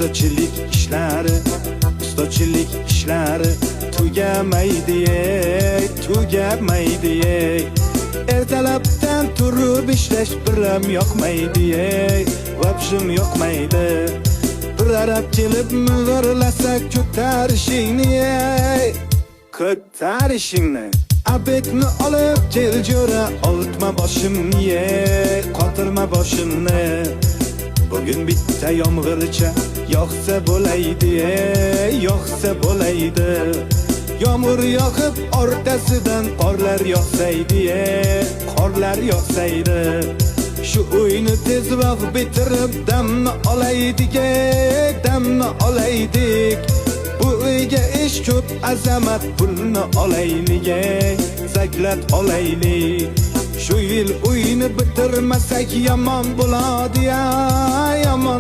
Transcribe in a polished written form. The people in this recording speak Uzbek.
ustachilik ishlari tugamaydi. Ertalabdan turib ishlash biram yoqmaydi, vobshim yoqmaydi. Bir arab kelib mizorlasa ko'tarishingni. Abetni olib kel jo'ra, oltma boshimni, qotirma boshimni. Bugün bitta yomg'ircha yoqsa bo'laydi. Yomg'ir yoqib ortasidan qorlar yoqsaydi. Shu uyni tezroq bitirib damni olaydik. Bu uyga ish ko'p, azamat pulni olaylik, zaklat olaylik. Shu yil uyni bitirmasak yomon bo'ladi, yomon.